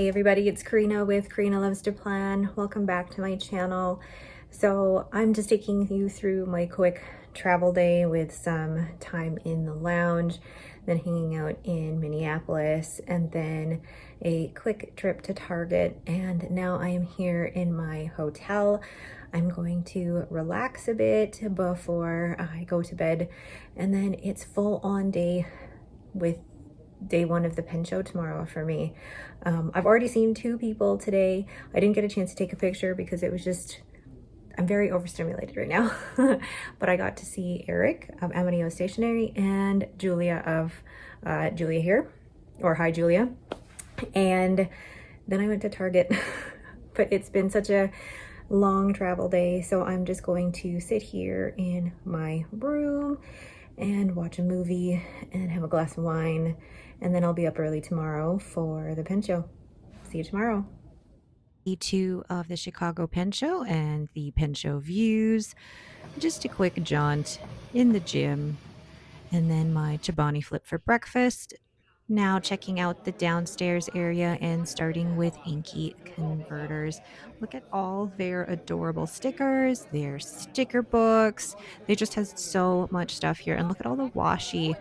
Hey everybody, it's Karina with Karina Loves to Plan. Welcome back to my channel. So I'm just taking you through my quick travel day with some time in the lounge, then hanging out in Minneapolis, and then a quick trip to Target. And now I am here in my hotel. I'm going to relax a bit before I go to bed, and then it's full on day with day one of the pen show tomorrow for me. I've already seen two people today. I didn't get a chance to take a picture because it was just, I'm very overstimulated right now. But I got to see Eric of Amadeo Stationery and Julia of Julia Here, or Hi Julia. And then I went to Target. But it's been such a long travel day, so I'm just going to sit here in my room and watch a movie and have a glass of wine, and then I'll be up early tomorrow for the pen show. See you tomorrow. Two of the Chicago Pen Show and the Pen Show views. Just a quick jaunt in the gym, and then my Chobani flip for breakfast. Now checking out the downstairs area and starting with Inky Converters. Look at all their adorable stickers, their sticker books. They just has so much stuff here, and look at all the washi.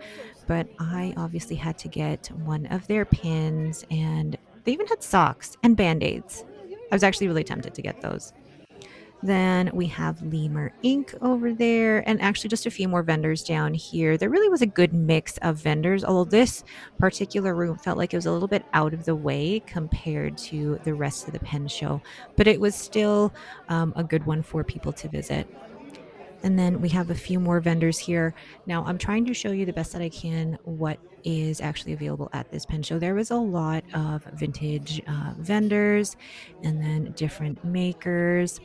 But I obviously had to get one of their pins, and they even had socks and band-aids. I was actually really tempted to get those. Then we have Lemur Ink over there, and actually just a few more vendors down here. There really was a good mix of vendors, although this particular room felt like it was a little bit out of the way compared to the rest of the pen show, but it was still a good one for people to visit. And then we have a few more vendors here. Now I'm trying to show you the best that I can what is actually available at this pen show. There was a lot of vintage vendors and then different makers,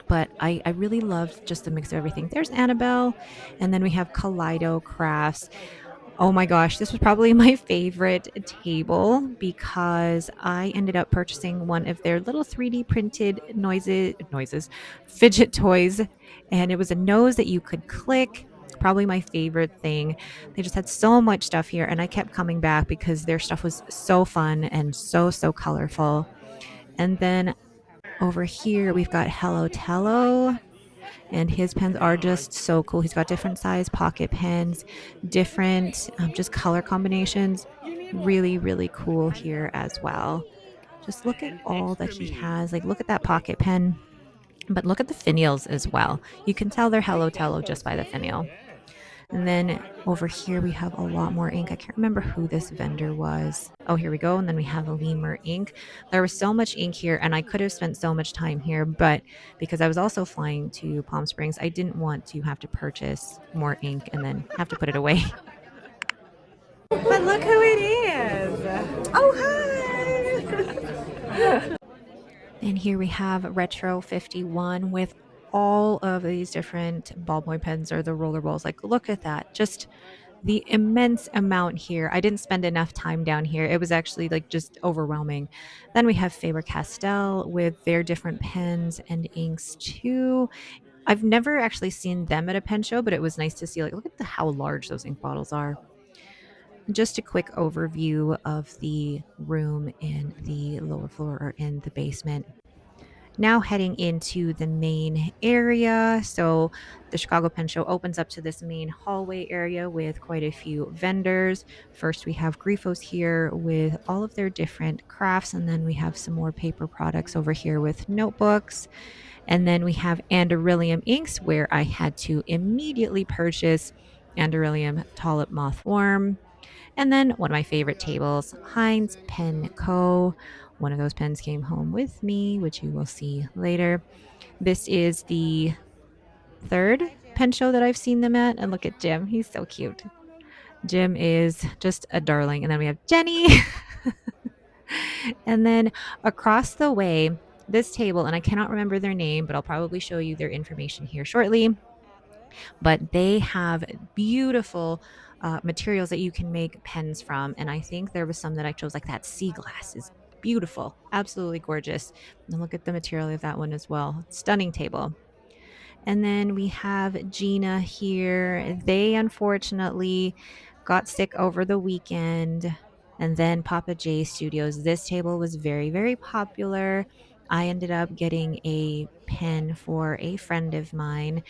but I really loved just the mix of everything. There's Annabelle, and then we have Kaleido Crafts. Oh my gosh, this was probably my favorite table because I ended up purchasing one of their little 3D printed noises, fidget toys, and it was a nose that you could click. Probably my favorite thing. They just had so much stuff here, and I kept coming back because their stuff was so fun and so colorful. And then over here, we've got Hello Tello, and his pens are just so cool. He's got different size pocket pens, different just color combinations. Really cool here as well. Just look at all that he has. Like, look at that pocket pen, but look at the finials as well. You can tell they're Hello Tello just by the finial. And then over here, we have a lot more ink. I can't remember who this vendor was. Oh, here we go. And then we have a Lemur ink. There was so much ink here, and I could have spent so much time here, but because I was also flying to Palm Springs, I didn't want to have to purchase more ink and then have to put it away. But look who it is! Oh, hi! And here we have Retro 51 with all of these different ballpoint pens or the roller balls. Like, look at that. Just the immense amount here. I didn't spend enough time down here. It was actually like just overwhelming. Then we have Faber-Castell with their different pens and inks too. I've never actually seen them at a pen show, but it was nice to see, like, look at how large those ink bottles are. Just a quick overview of the room in the lower floor or in the basement. Now heading into the main area. So the Chicago Pen Show opens up to this main hallway area with quite a few vendors. First, we have Grifos here with all of their different crafts, and then we have some more paper products over here with notebooks. And then we have Anderillium inks, where I had to immediately purchase Anderillium Tulip Moth Worm. And then one of my favorite tables, Heinz Pen Co. One of those pens came home with me, which you will see later. This is the third pen show that I've seen them at. And look at Jim. He's so cute. Jim is just a darling. And then we have Jenny. And then across the way, this table, and I cannot remember their name, but I'll probably show you their information here shortly. But they have beautiful materials that you can make pens from. And I think there was some that I chose, like that sea glass is beautiful, absolutely gorgeous. And look at the material of that one as well. Stunning table. And then we have Gina here. They unfortunately got sick over the weekend. And then Papa J Studios. This table was very, very popular. I ended up getting a pen for a friend of mine,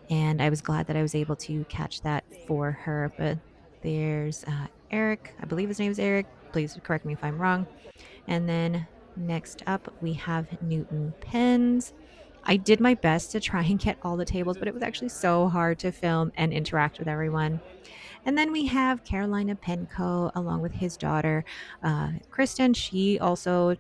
and I was glad that I was able to catch that for her. But there's Eric, I believe his name is Eric. Please correct me if I'm wrong. And then next up, we have Newton pens. I did my best to try and get all the tables, but it was actually so hard to film and interact with everyone. And then we have Carolina Penco along with his daughter, Kristen. She also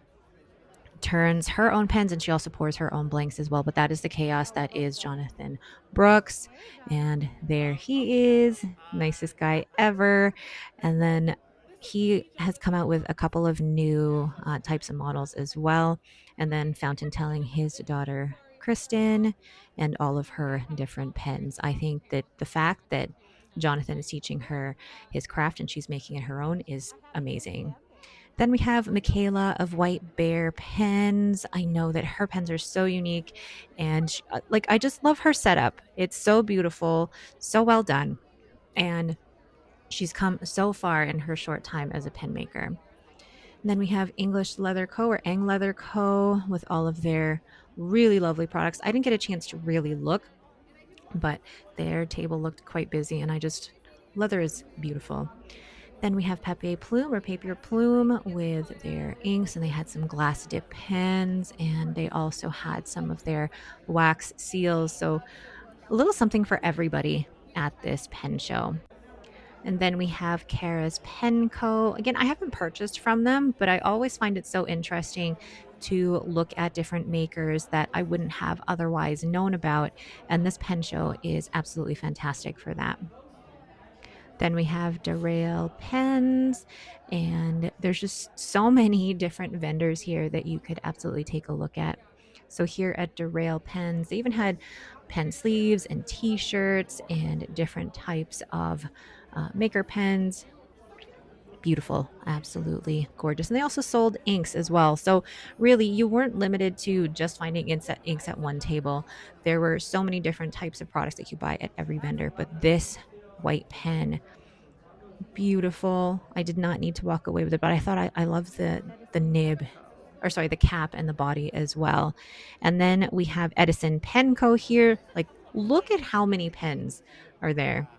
turns her own pens and she also pours her own blanks as well. But that is the chaos that is Jonathan Brooks. And there he is, nicest guy ever. And then he has come out with a couple of new types of models as well. And then fountain telling his daughter, Kristen, and all of her different pens. I think that the fact that Jonathan is teaching her his craft and she's making it her own is amazing. Then we have Michaela of White Bear Pens. I know that her pens are so unique and like I just love her setup. It's so beautiful, so well done. And she's come so far in her short time as a pen maker. And then we have English Leather Co. or Ang Leather Co. with all of their really lovely products. I didn't get a chance to really look, but their table looked quite busy and leather is beautiful. Then we have Papier Plume or Papier Plume with their inks, and they had some glass dip pens, and they also had some of their wax seals. So a little something for everybody at this pen show. And then we have Kara's Pen Co. Again, I haven't purchased from them, but I always find it so interesting to look at different makers that I wouldn't have otherwise known about. And this pen show is absolutely fantastic for that. Then we have Derail Pens, and there's just so many different vendors here that you could absolutely take a look at. So here at Derail Pens, they even had pen sleeves and t-shirts and different types of maker pens. Beautiful, absolutely gorgeous. And they also sold inks as well. So really, you weren't limited to just finding inks at one table. There were so many different types of products that you buy at every vendor. But this white pen, beautiful. I did not need to walk away with it, but I thought I love the nib, or sorry, the cap and the body as well. And then we have Edison Pen Co. here. Like, look at how many pens are there.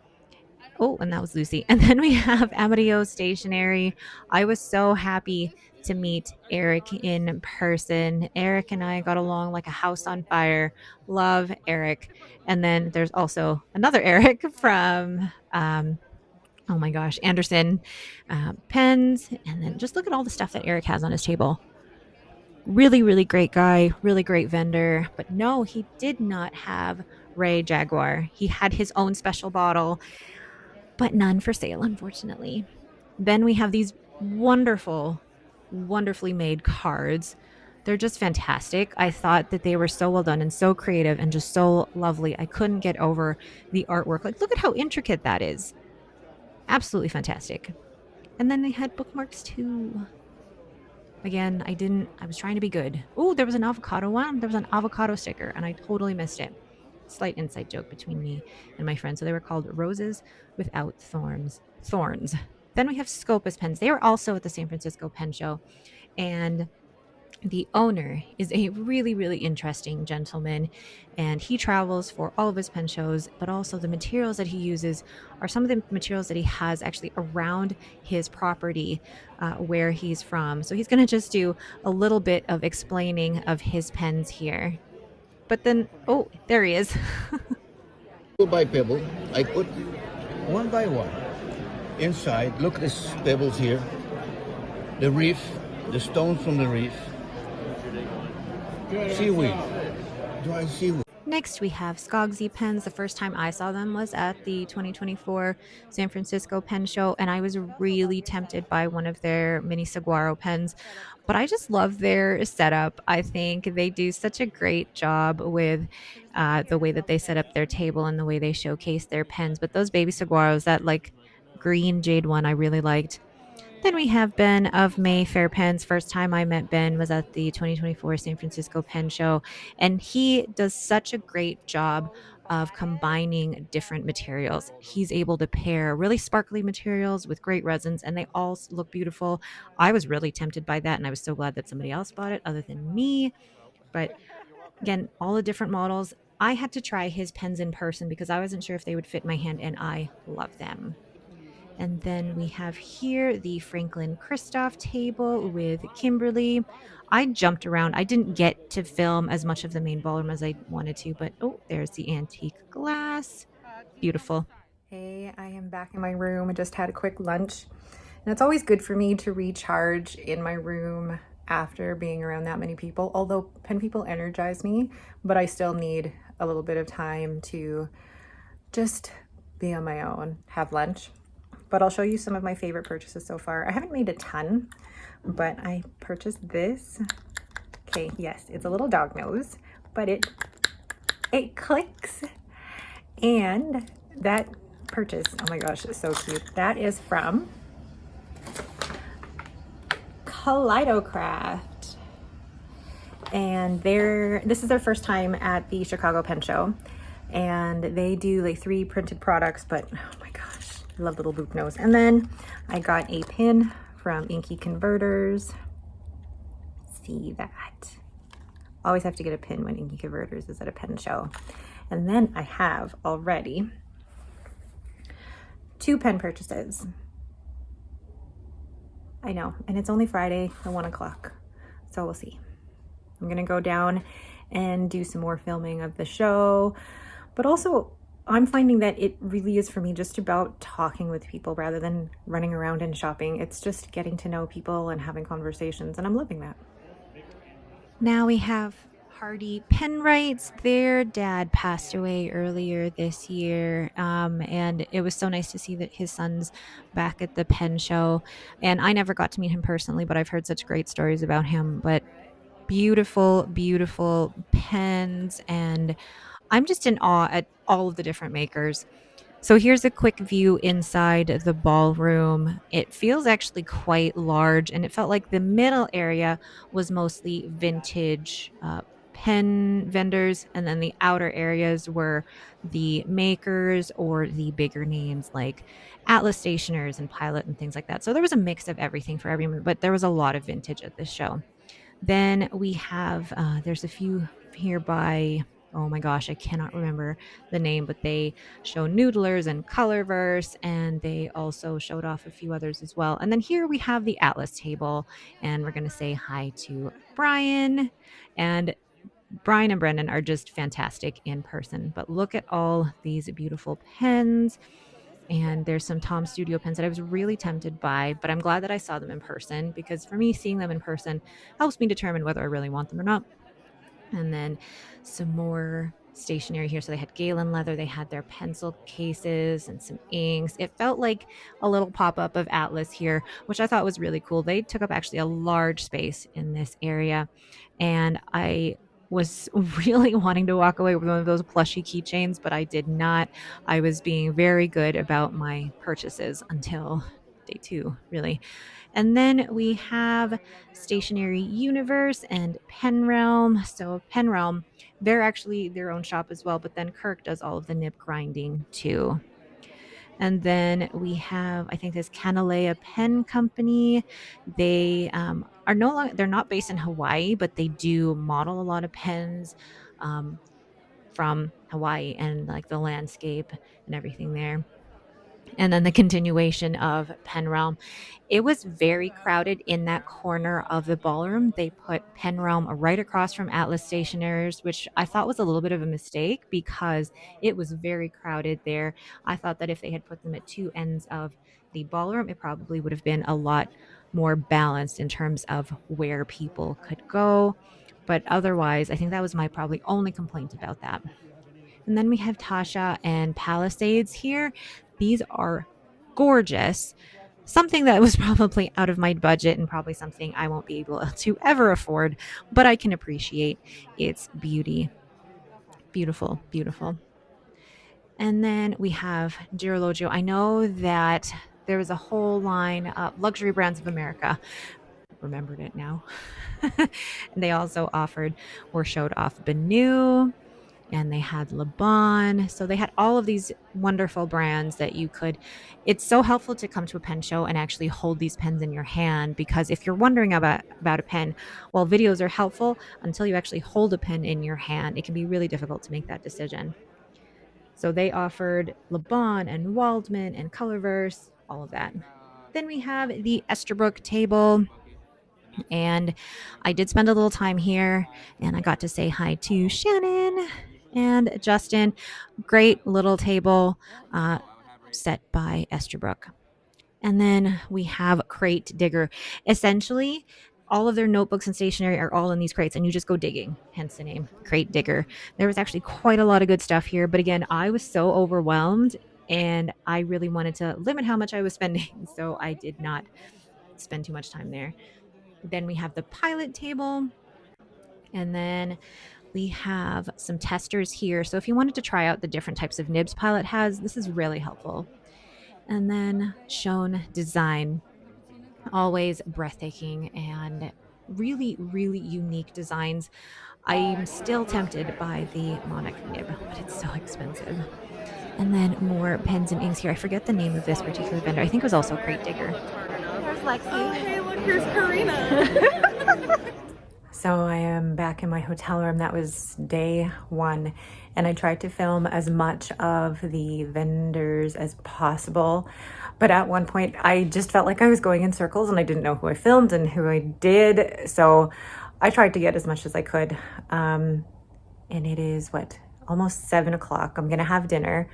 Oh, and that was Lucy. And then we have Amadeo Stationery. I was so happy to meet Eric in person. Eric and I got along like a house on fire. Love Eric. And then there's also another Eric from oh my gosh, Anderson pens. And then just look at all the stuff that Eric has on his table. Really, really great guy, really great vendor. But no, he did not have Ray Jaguar. He had his own special bottle, but none for sale, unfortunately. Then we have these wonderful, wonderfully made cards. They're just fantastic. I thought that they were so well done and so creative and just so lovely. I couldn't get over the artwork. Like, look at how intricate that is. Absolutely fantastic. And then they had bookmarks too. Again, I was trying to be good. Oh, there was an avocado one. There was an avocado sticker, and I totally missed it. Slight inside joke between me and my friend. So they were called Roses Without Thorns. Thorns. Then we have Scopus pens. They were also at the San Francisco Pen Show. And the owner is a really, really interesting gentleman, and he travels for all of his pen shows, but also the materials that he uses are some of the materials that he has actually around his property where he's from. So he's going to just do a little bit of explaining of his pens here. But then, oh, there he is. Pebble by pebble, I put one by one inside. Look at these pebbles here. The reef, the stones from the reef. Seaweed. Dry seaweed. Next, we have Skogsy pens. The first time I saw them was at the 2024 San Francisco Pen Show, and I was really tempted by one of their mini saguaro pens. But I just love their setup. I think they do such a great job with the way that they set up their table and the way they showcase their pens. But those baby saguaros, that like green jade one, I really liked. Then we have Ben of Mayfair Pens. First time I met Ben was at the 2024 San Francisco Pen Show, and he does such a great job of combining different materials. He's able to pair really sparkly materials with great resins, and they all look beautiful. I was really tempted by that, and I was so glad that somebody else bought it other than me. But again, all the different models. I had to try his pens in person because I wasn't sure if they would fit my hand, and I love them. And then we have here the Franklin Christoph table with Kimberly. I jumped around. I didn't get to film as much of the main ballroom as I wanted to, but oh, there's the antique glass. Beautiful. Hey, I am back in my room. I just had a quick lunch. And it's always good for me to recharge in my room after being around that many people. Although pen people energize me, but I still need a little bit of time to just be on my own, have lunch. But I'll show you some of my favorite purchases so far. I haven't made a ton, but I purchased this. Okay, yes, it's a little dog nose, but it clicks. And that purchase, oh my gosh, it's so cute. That is from Kaleidocraft. And this is their first time at the Chicago Pen Show. And they do like 3 printed products, but oh my gosh, I love little boop nose. And then I got a pin from Inky Converters. See that? Always have to get a pin when Inky Converters is at a pen show. And then I have already 2 pen purchases. I know, and it's only Friday at 1 o'clock, so we'll see. I'm gonna go down and do some more filming of the show, but also I'm finding that it really is for me just about talking with people rather than running around and shopping. It's just getting to know people and having conversations, and I'm loving that. Now we have Hardy Penwrights. Their dad passed away earlier this year, and it was so nice to see that his son's back at the pen show. And I never got to meet him personally, but I've heard such great stories about him. But beautiful, beautiful pens, and I'm just in awe at all of the different makers. So here's a quick view inside the ballroom. It feels actually quite large, and it felt like the middle area was mostly vintage pen vendors, and then the outer areas were the makers or the bigger names like Atlas Stationers and Pilot and things like that. So there was a mix of everything for everyone, but there was a lot of vintage at this show. Then we have, there's a few here by, oh my gosh, I cannot remember the name, but they show Noodlers and Colorverse, and they also showed off a few others as well. And then here we have the Atlas table, and we're going to say hi to Brian. And Brian and Brendan are just fantastic in person. But look at all these beautiful pens. And there's some Tom Studio pens that I was really tempted by, but I'm glad that I saw them in person, because for me, seeing them in person helps me determine whether I really want them or not. And then some more stationery here. So they had Galen leather, they had their pencil cases and some inks. It felt like a little pop-up of Atlas here, which I thought was really cool. They took up actually a large space in this area, and I was really wanting to walk away with one of those plushy keychains, but I did not. I was being very good about my purchases until day 2, really. And then we have Stationery Universe and Pen Realm. So Pen Realm, they're actually their own shop as well, but then Kirk does all of the nib grinding too. And then we have, I think, this Kanalea Pen Company. They are no longer, they're not based in Hawaii, but they do model a lot of pens from Hawaii and like the landscape and everything there. And then the continuation of Pen Realm. It was very crowded in that corner of the ballroom. They put Pen Realm right across from Atlas Stationers, which I thought was a little bit of a mistake because it was very crowded there. I thought that if they had put them at 2 ends of the ballroom, it probably would have been a lot more balanced in terms of where people could go. But otherwise, I think that was my probably only complaint about that. And then we have Tasha and Palisades here. These are gorgeous. Something that was probably out of my budget and probably something I won't be able to ever afford, but I can appreciate its beauty. Beautiful, beautiful. And then we have Girologio. I know that there was a whole line of Luxury Brands of America. Remembered it now. And they also offered or showed off Benu. and they had Le Bon. So they had all of these wonderful brands that you could. It's so helpful to come to a pen show and actually hold these pens in your hand, because if you're wondering about a pen, while videos are helpful, until you actually hold a pen in your hand, it can be really difficult to make that decision. So they offered Le Bon and Waldman and Colorverse, all of that. Then we have the Esterbrook table. And I did spend a little time here, and I got to say hi to Shannon and Justin. Great little table set by Esterbrook. And then we have Crate Digger. Essentially, all of their notebooks and stationery are all in these crates, and you just go digging, hence the name Crate Digger. There was actually quite a lot of good stuff here, but again, I was so overwhelmed and I really wanted to limit how much I was spending, so I did not spend too much time there. Then we have the pilot table, and then we have some testers here. So if you wanted to try out the different types of nibs Pilot has, this is really helpful. And then shown design, always breathtaking and really, really unique designs. I'm still tempted by the Monarch nib, but it's so expensive. And then more pens and inks here. I forget the name of this particular vendor. I think it was also Crate Digger. There's Lexi. Oh, hey, look, here's Karina. So I am back in my hotel room. That was day one, and I tried to film as much of the vendors as possible. But at one point, I just felt like I was going in circles and I didn't know who I filmed and who I did. So I tried to get as much as I could. And it is almost 7 o'clock. I'm gonna have dinner,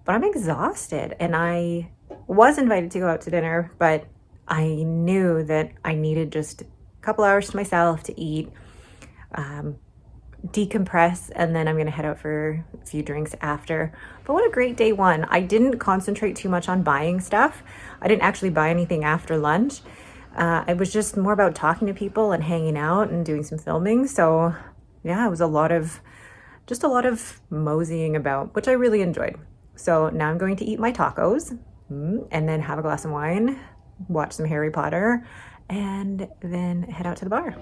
but I'm exhausted. And I was invited to go out to dinner, but I knew that I needed just a couple hours to myself to eat, decompress, and then I'm gonna head out for a few drinks after. But what a great day one. I didn't concentrate too much on buying stuff. I didn't actually buy anything after lunch. It was just more about talking to people and hanging out and doing some filming. So yeah, it was a lot of moseying about, which I really enjoyed. So now I'm going to eat my tacos and then have a glass of wine, watch some Harry Potter, and then head out to the bar.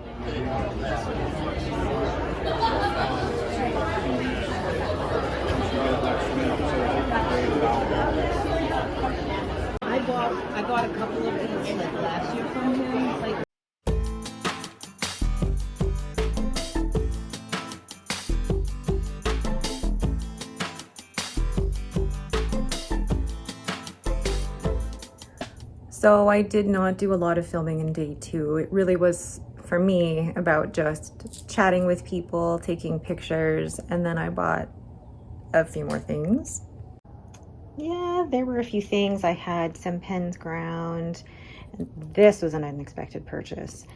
I bought a couple of these like last year from him. Like, So I did not do a lot of filming in day two. It really was, for me, about just chatting with people, taking pictures, and then I bought a few more things. Yeah, there were a few things. I had some pens ground. This was an unexpected purchase.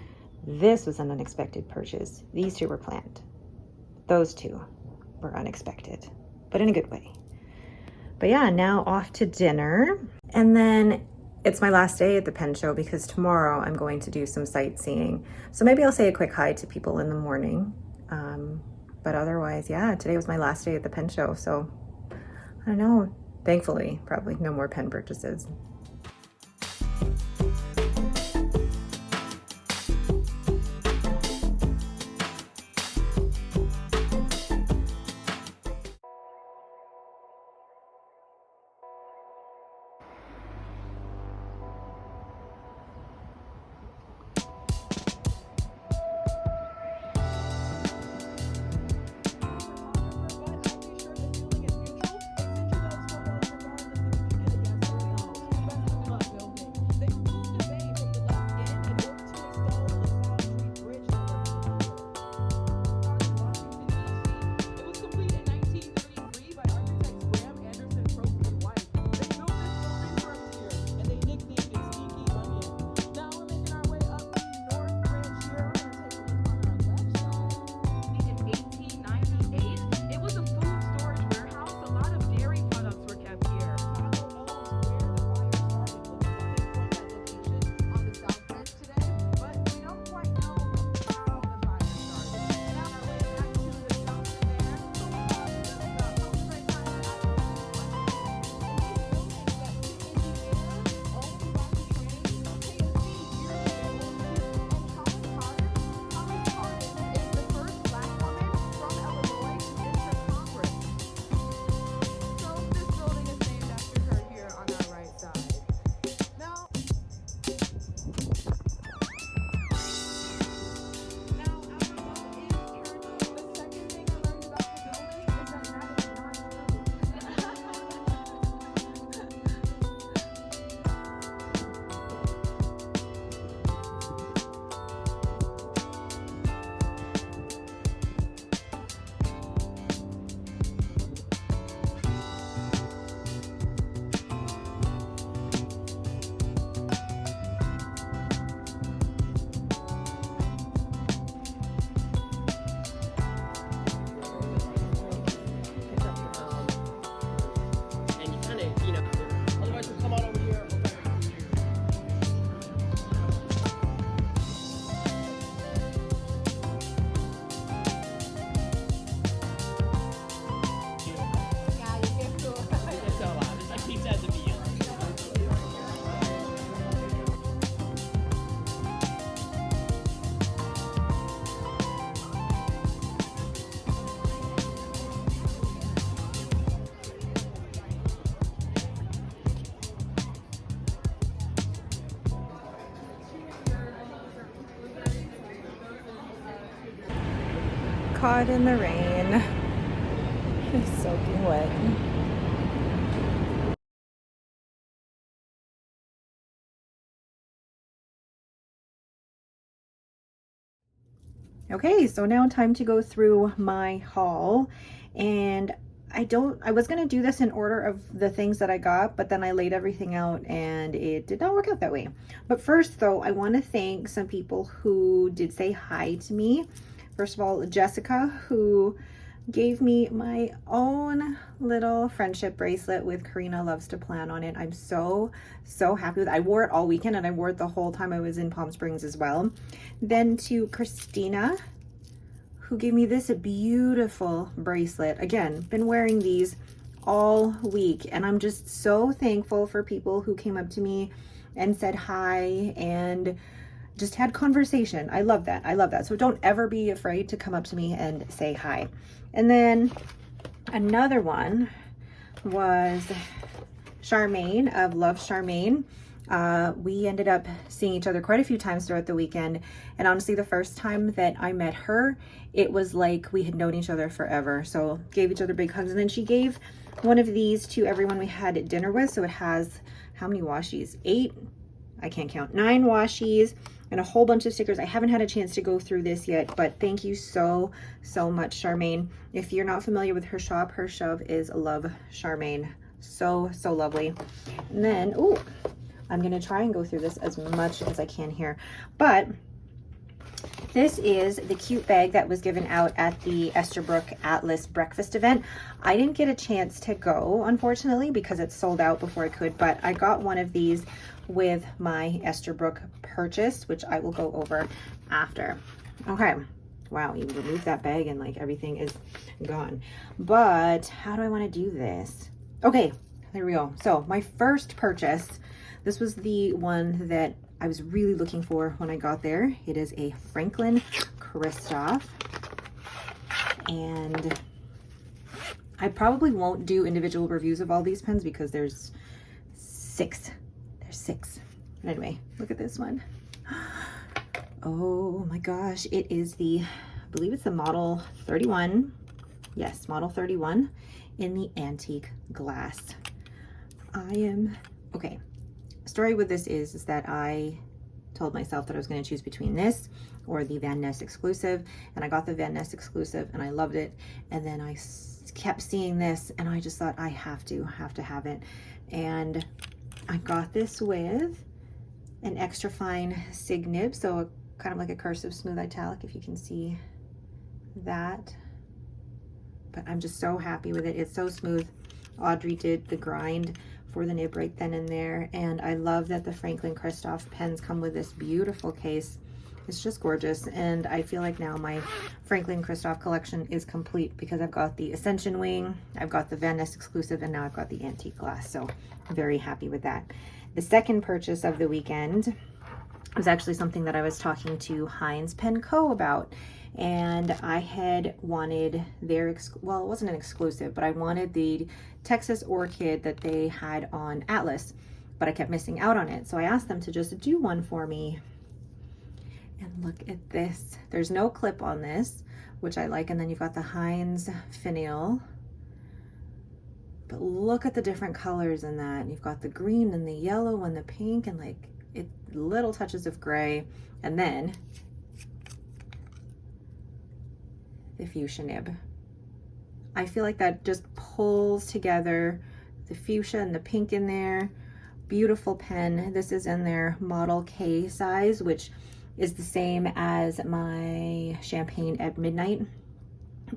This was an unexpected purchase. These two were planned. Those two were unexpected, but in a good way. But yeah, now off to dinner. And then it's my last day at the pen show because tomorrow I'm going to do some sightseeing. So maybe I'll say a quick hi to people in the morning. But otherwise, yeah, today was my last day at the pen show. So I don't know, thankfully, probably no more pen purchases. caught in the rain. It's soaking wet. Okay, so now time to go through my haul, and I was gonna do this in order of the things that I got, but then I laid everything out and it did not work out that way. But first though, I want to thank some people who did say hi to me. First of all, Jessica, who gave me my own little friendship bracelet with Karina Loves to Plan on it. I'm so happy with it. I wore it all weekend and I wore it the whole time I was in Palm Springs as well. Then to Christina, who gave me this beautiful bracelet. Again, been wearing these all week, and I'm just so thankful for people who came up to me and said hi and just had conversation. I love that. I love that. So don't ever be afraid to come up to me and say hi. And then another one was Charmaine of Love Charmaine. We ended up seeing each other quite a few times throughout the weekend, and honestly the first time that I met her, it was like we had known each other forever. So gave each other big hugs, and then she gave one of these to everyone we had dinner with. So it has, how many washies? 8, I can't count, 9 washies and a whole bunch of stickers. I haven't had a chance to go through this yet, but thank you so much, Charmaine. If you're not familiar with her shop is Love Charmaine. So lovely. And then, ooh, I'm gonna try and go through this as much as I can here, but this is the cute bag that was given out at the Esterbrook Atlas breakfast event. I didn't get a chance to go, unfortunately, because it sold out before I could, but I got one of these with my Esterbrook purchase, which I will go over after. Okay, wow, you remove that bag and like everything is gone. But how do I want to do this? Okay, there we go. So my first purchase, this was the one that I was really looking for when I got there. It is a Franklin Christoph, and I probably won't do individual reviews of all these pens because there's 6. There's 6. But anyway, look at this one. Oh my gosh, it is the, I believe it's the model 31. Yes, model 31 in the antique glass. Okay. Story with this is that I told myself that I was going to choose between this or the Van Ness exclusive, and I got the Van Ness exclusive and I loved it, and then I kept seeing this and I just thought I have to have it, and I got this with an extra fine sig nib, so kind of like a cursive smooth italic, if you can see that. But I'm just so happy with it. It's so smooth. Audrey did the grind for the nib right then and there, and I love that the Franklin Christoph pens come with this beautiful case. It's just gorgeous, and I feel like now my Franklin Christoph collection is complete because I've got the Ascension wing, I've got the Van Ness exclusive, and now I've got the antique glass, so I'm very happy with that. The second purchase of the weekend was actually something that I was talking to Heinz Pen Co. about, and I had wanted their, well, it wasn't an exclusive, but I wanted the Texas Orchid that they had on Atlas, but I kept missing out on it. So I asked them to just do one for me. And look at this. There's no clip on this, which I like. And then you've got the Heinz finial. But look at the different colors in that. And you've got the green and the yellow and the pink and like little touches of gray. And then the fuchsia nib. I feel like that just pulls together the fuchsia and the pink in there. Beautiful pen. This is in their Model K size, which is the same as my Champagne at Midnight,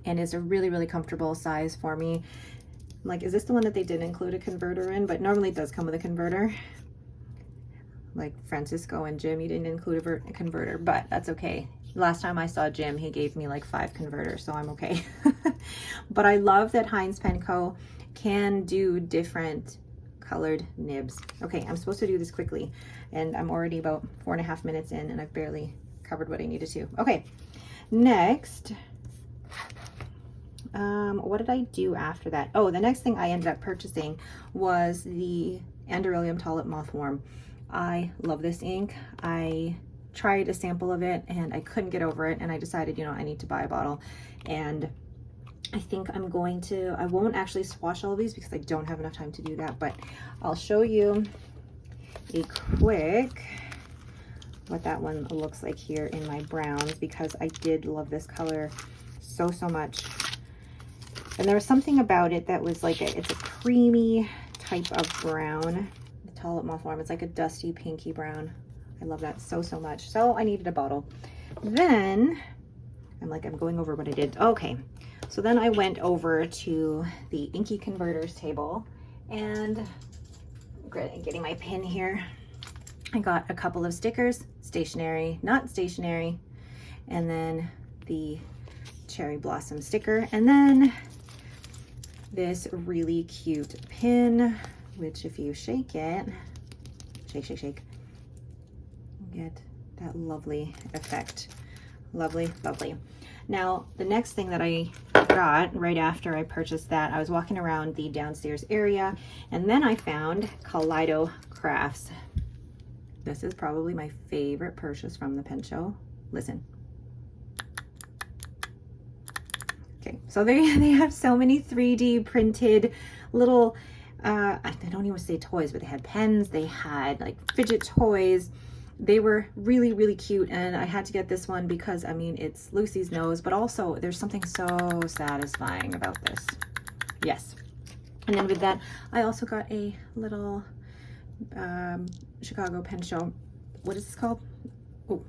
and is a really comfortable size for me. Like, is this the one that they didn't include a converter in? But normally it does come with a converter. Like Francisco and Jim, you didn't include a converter, but that's okay. Last time I saw Jim, he gave me like 5 converters, so I'm okay. But I love that Heinz Pen Co. can do different colored nibs. Okay, I'm supposed to do this quickly, and I'm already about 4.5 minutes in, and I've barely covered what I needed to. Okay, next, what did I do after that? Oh, the next thing I ended up purchasing was the Andorralium Tulip Mothworm. I love this ink. I tried a sample of it and I couldn't get over it, and I decided, you know, I need to buy a bottle. And I think I'm going to, I won't actually swatch all of these because I don't have enough time to do that, but I'll show you a quick what that one looks like here in my browns, because I did love this color so much. And there was something about it that was like it's a creamy type of brown. The Tall Moth Alarm, it's like a dusty pinky brown. I love that so much. So I needed a bottle. Then I'm going over what I did. Okay, so then I went over to the Inky Converters table, and getting my pin here. I got a couple of stickers, stationery, not stationery, and then the cherry blossom sticker, and then this really cute pin, which if you shake it, shake, get that lovely effect. Lovely. Now, the next thing that I got right after I purchased that, I was walking around the downstairs area, and then I found Kaleido Crafts. This is probably my favorite purchase from the Pen Show. Listen. Okay, so they have so many 3D printed little, I don't even say toys, but they had pens, they had like fidget toys. They were really cute, and I had to get this one because, I mean, it's Lucy's nose, but also there's something so satisfying about this. Yes. And then with that, I also got a little Chicago Pen Show. What is this called? Oh,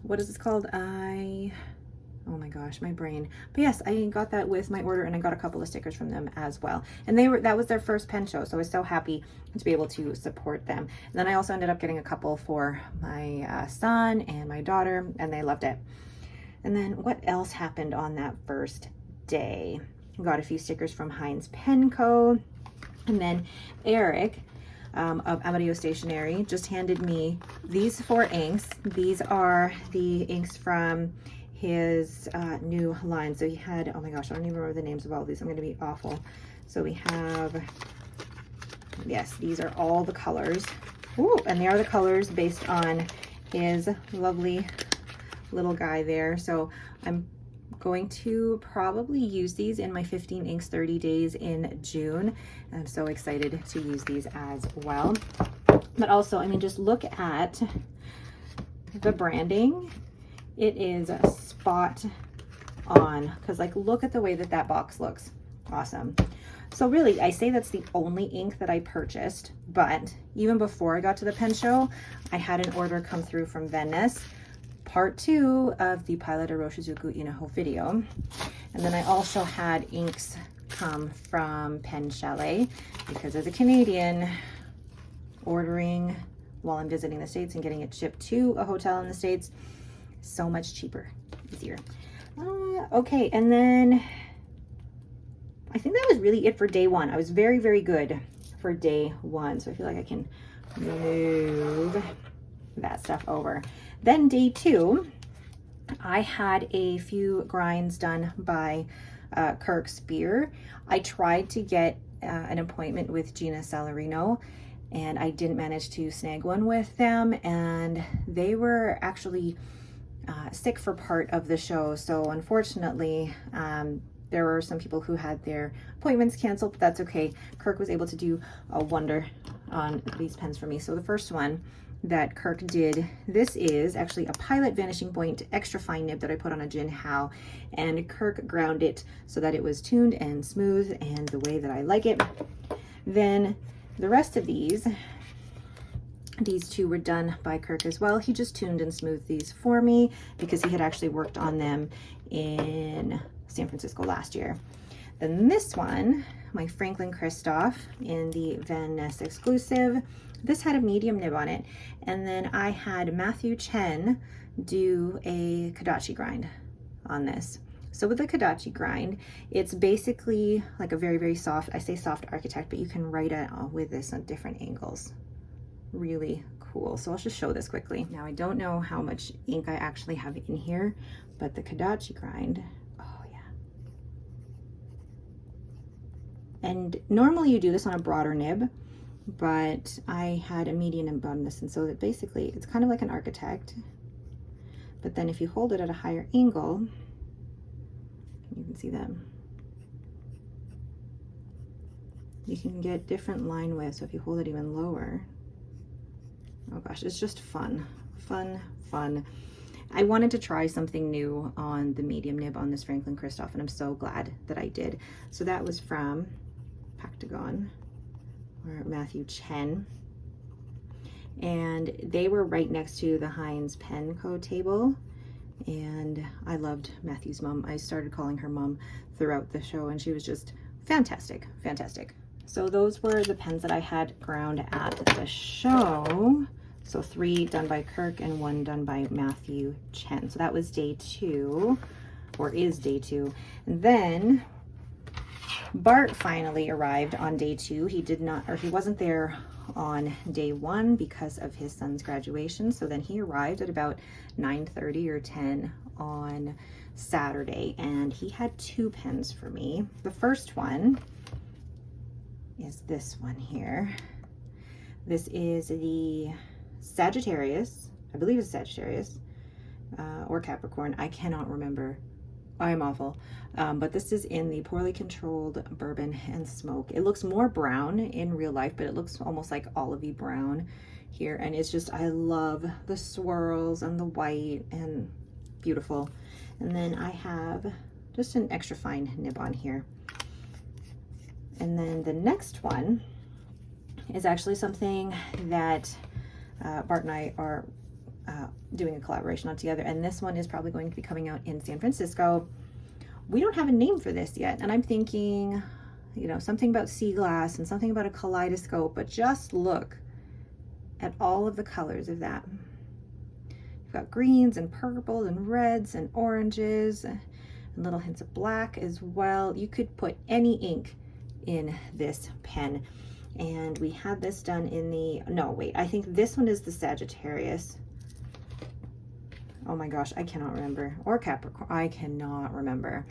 what is this called? Oh my gosh, my brain. But yes, I got that with my order, and I got a couple of stickers from them as well. And that was their first pen show, so I was so happy to be able to support them. And then I also ended up getting a couple for my son and my daughter, and they loved it. And then what else happened on that first day? Got a few stickers from Heinz Pen Co. And then Eric of Amadio Stationery just handed me these 4 inks. These are the inks from his new line. So he had, oh my gosh, I don't even remember the names of all of these. I'm going to be awful. So we have, yes, these are all the colors. Ooh, and they are the colors based on his lovely little guy there. So I'm going to probably use these in my 15 inks 30 days in June. I'm so excited to use these as well. But also, I mean, just look at the branding. It is spot on, because like, look at the way that box looks. Awesome. So really, I say that's the only ink that I purchased, but even before I got to the Pen Show, I had an order come through from Venice, part 2 of the Pilot Aroshizuku Inaho video. And then I also had inks come from PenChalet, because as a Canadian, ordering while I'm visiting the States and getting it shipped to a hotel in the States, so much cheaper, easier. Okay, and then I think that was really it for day 1. I was very good for day 1, so I feel like I can move that stuff over. Then day 2, I had a few grinds done by Kirk Spear. I tried to get an appointment with Gina Salarino, and I didn't manage to snag one with them, and they were actually sick for part of the show. So unfortunately, there were some people who had their appointments canceled, but that's okay. Kirk was able to do a wonder on these pens for me. So the first one that Kirk did, this is actually a Pilot Vanishing Point extra fine nib that I put on a Jin Hao, and Kirk ground it so that it was tuned and smooth and the way that I like it. Then the rest of these 2 were done by Kirk as well. He just tuned and smoothed these for me because he had actually worked on them in San Francisco last year. Then this one, my Franklin Christoph in the Van Ness exclusive, this had a medium nib on it. And then I had Matthew Chen do a Kadachi grind on this. So with the Kadachi grind, it's basically like a very soft, I say soft architect, but you can write it with this on different angles. Really cool. So I'll just show this quickly. Now I don't know how much ink I actually have in here, but the Kadachi grind, oh yeah. And normally you do this on a broader nib, but I had a medium nib on this, and so that basically it's kind of like an architect. but then if you hold it at a higher angle, you can see them. You can get different line widths. So if you hold it even lower, oh gosh, it's just fun, fun, fun. I wanted to try something new on the medium nib on this Franklin Christoph, and I'm so glad that I did. So that was from Pactagon, or Matthew Chen. And they were right next to the Heinz PenCo table. And I loved Matthew's mom. I started calling her mom throughout the show, and she was just fantastic, fantastic. So those were the pens that I had ground at the show. So 3 done by Kirk and 1 done by Matthew Chen. So that was day 2, or is day 2. And then Bart finally arrived on day 2. He did not, or he wasn't there on day 1 because of his son's graduation. So then he arrived at about 9:30 or 10 on Saturday, and he had 2 pens for me. The first one is this one here. This is the Sagittarius, I believe it's Sagittarius, or Capricorn, I cannot remember. I am awful. But this is in the Poorly Controlled Bourbon and Smoke. It looks more brown in real life, but it looks almost like olivey brown here. And it's just, I love the swirls and the white, and beautiful. And then I have just an extra fine nib on here. And then the next one is actually something that Bart and I are doing a collaboration on together, and this one is probably going to be coming out in San Francisco. We don't have a name for this yet, and I'm thinking, you know, something about sea glass and something about a kaleidoscope, but just look at all of the colors of that. You've got greens and purples and reds and oranges and little hints of black as well. You could put any ink in this pen. And we had this done in the, no wait, I think this one is the Sagittarius. Oh my gosh, I cannot remember. Or Capricorn, I cannot remember.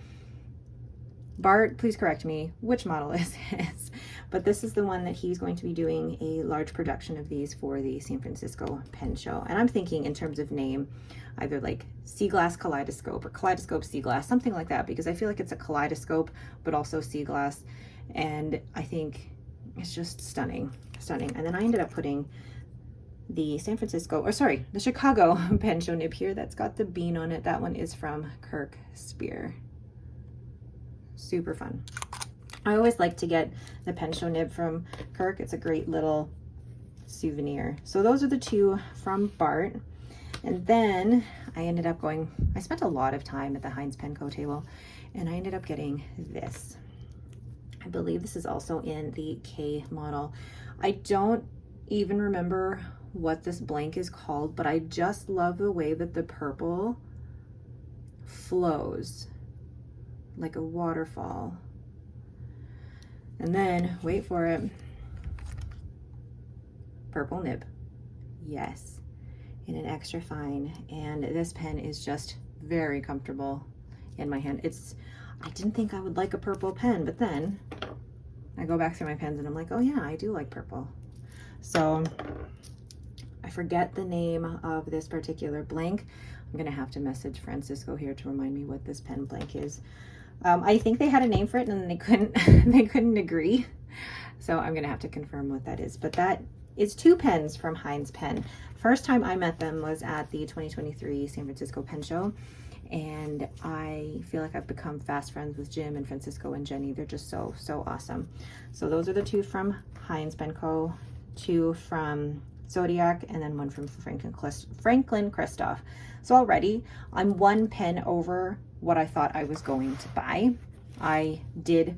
Bart, please correct me, which model is this? But this is the one that he's going to be doing a large production of these for the San Francisco Pen Show. And I'm thinking in terms of name, either like Sea Glass Kaleidoscope or Kaleidoscope Sea Glass, something like that, because I feel like it's a kaleidoscope, but also sea glass. And I think it's just stunning, stunning. And then I ended up putting the the Chicago Pen Show nib here that's got the bean on it. That one is from Kirk Spear. Super fun. I always like to get the Pen Show nib from Kirk. It's a great little souvenir. So those are the 2 from Bart. And then I ended up I spent a lot of time at the Heinz PenCo table, and I ended up getting this. I believe this is also in the K model. I don't even remember what this blank is called, but I just love the way that the purple flows like a waterfall. And then, wait for it, purple nib. Yes, in an extra fine. And this pen is just very comfortable in my hand. I didn't think I would like a purple pen, but then I go back through my pens and I'm like, oh yeah, I do like purple. So I forget the name of this particular blank. I'm gonna have to message Francisco here to remind me what this pen blank is. I think they had a name for it and then they couldn't agree. So I'm gonna have to confirm what that is. But that is 2 pens from Heinz Pen. First time I met them was at the 2023 San Francisco Pen Show. And I feel like I've become fast friends with Jim and Francisco and Jenny. They're just so, so awesome. So those are the 2 from Heinz PenCo, 2 from Zodiac, and then 1 from Franklin Christoph. So already I'm 1 pen over what I thought I was going to buy. I did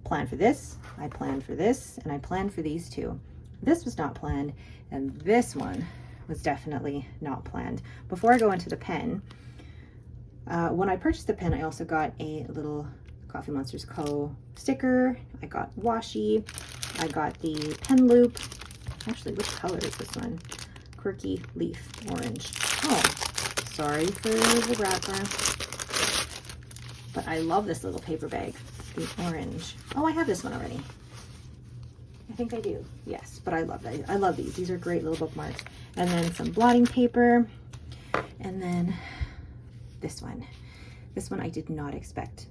plan for this, I planned for this, and I planned for these 2. This was not planned, and this one was definitely not planned. Before I go into the pen, when I purchased the pen, I also got a little Coffee Monsters Co. sticker. I got washi. I got the pen loop. Actually, which color is this one? Quirky Leaf Orange. Oh, sorry for the wrapper. But I love this little paper bag, the orange. Oh, I have this one already. I think I do. Yes, but I love that. I love these. These are great little bookmarks. And then some blotting paper. And then this one. This one I did not expect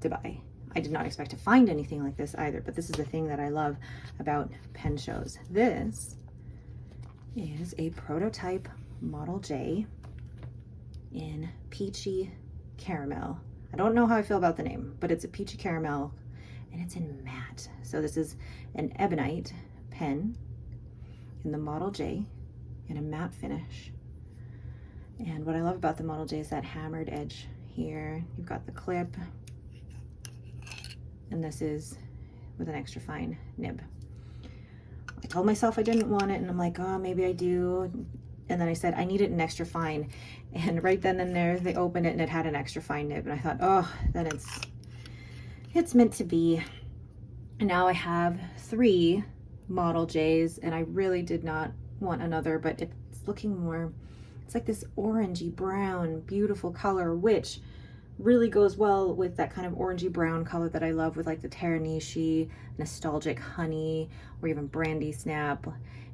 to buy. I did not expect to find anything like this either, but this is the thing that I love about pen shows. This is a prototype Model J in Peachy Caramel. I don't know how I feel about the name, but it's a Peachy Caramel and it's in matte. So this is an ebonite pen in the Model J in a matte finish. And what I love about the Model J is that hammered edge here. You've got the clip, and this is with an extra fine nib. I told myself I didn't want it, and I'm like, oh, maybe I do. And then I said, I need it an extra fine. And right then and there, they opened it and it had an extra fine nib. And I thought, oh, then it's meant to be. And now I have 3 Model J's, and I really did not want another, but it's looking more, it's like this orangey brown, beautiful color, which really goes well with that kind of orangey brown color that I love with like the Taranishi, nostalgic honey, or even brandy snap.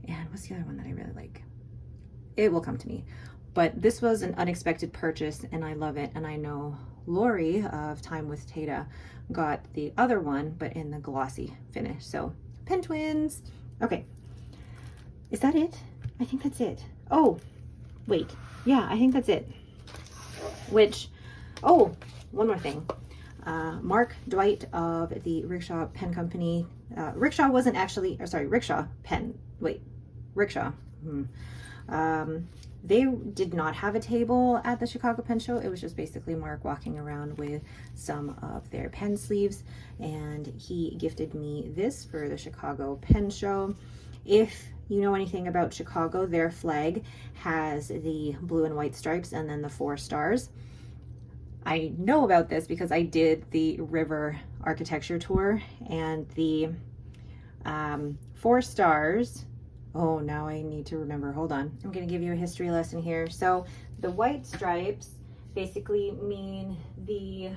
And what's the other one that I really like? It will come to me. But this was an unexpected purchase and I love it. And I know Lori of Time with Tata got the other one, but in the glossy finish. So pen twins. Okay. Is that it? I think that's it. Oh, wait. Yeah, I think that's it. Which, oh, one more thing. Mark Dwight of the Rickshaw Pen Company. Rickshaw wasn't actually, or sorry, Rickshaw Pen. Wait, Rickshaw. They did not have a table at the Chicago Pen Show. It was just basically Mark walking around with some of their pen sleeves, and he gifted me this for the Chicago Pen Show. If you know anything about Chicago, their flag has the blue and white stripes and then the 4 stars. I know about this because I did the river architecture tour, and the 4 stars. Oh, now I need to remember. Hold on. I'm going to give you a history lesson here. So the white stripes basically mean the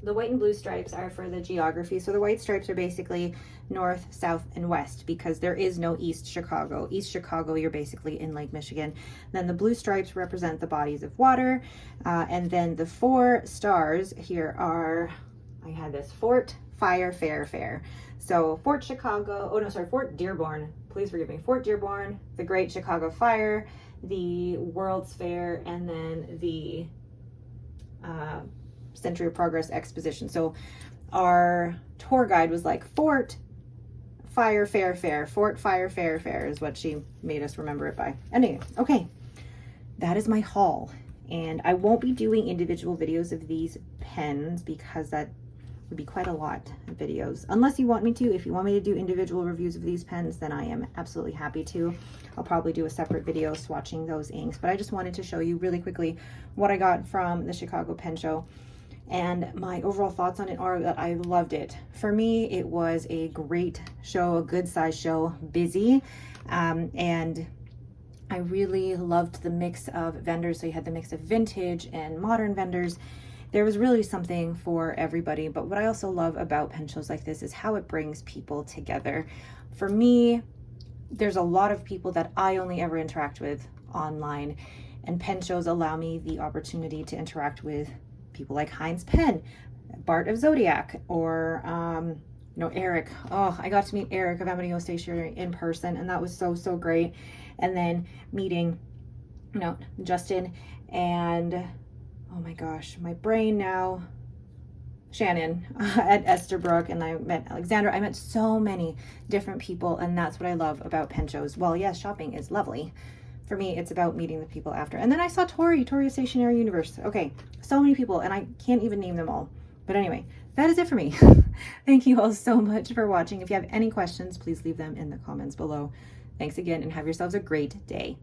white and blue stripes are for the geography. So the white stripes are basically north, south, and west, because there is no East Chicago. East Chicago, you're basically in Lake Michigan. Then the blue stripes represent the bodies of water. And then the 4 stars here are, I had this, Fort, Fire, Fair, Fair. So Fort Chicago, oh no, sorry, Fort Dearborn, please forgive me. Fort Dearborn, the Great Chicago Fire, the World's Fair, and then the Century of Progress Exposition. So our tour guide was like, Fort, Fire, Fair, Fair. Fort, Fire, Fair, Fair is what she made us remember it by. Anyway, okay, that is my haul. And I won't be doing individual videos of these pens because that would be quite a lot of videos, unless you want me to. If you want me to do individual reviews of these pens, then I am absolutely happy to. I'll probably do a separate video swatching those inks, but I just wanted to show you really quickly what I got from the Chicago Pen Show. And my overall thoughts on it are that I loved it. For me, it was a great show, a good size show, busy, and I really loved the mix of vendors. So you had the mix of vintage and modern vendors. There was really something for everybody. But what I also love about pen shows like this is how it brings people together. For me, there's a lot of people that I only ever interact with online, and pen shows allow me the opportunity to interact with people like Heinz Penn, Bart of Zodiac, or Eric. Oh, I got to meet Eric of Amityville Stationery in person, and that was so great. And then meeting Justin and, oh my gosh, my brain now, Shannon at Esterbrook, and I met Alexandra. I met so many different people, and that's what I love about pen shows. Well, yes, shopping is lovely. For me, it's about meeting the people after. And then I saw Tori of Stationery Universe. Okay, so many people, and I can't even name them all. But anyway, that is it for me. Thank you all so much for watching. If you have any questions, please leave them in the comments below. Thanks again, and have yourselves a great day.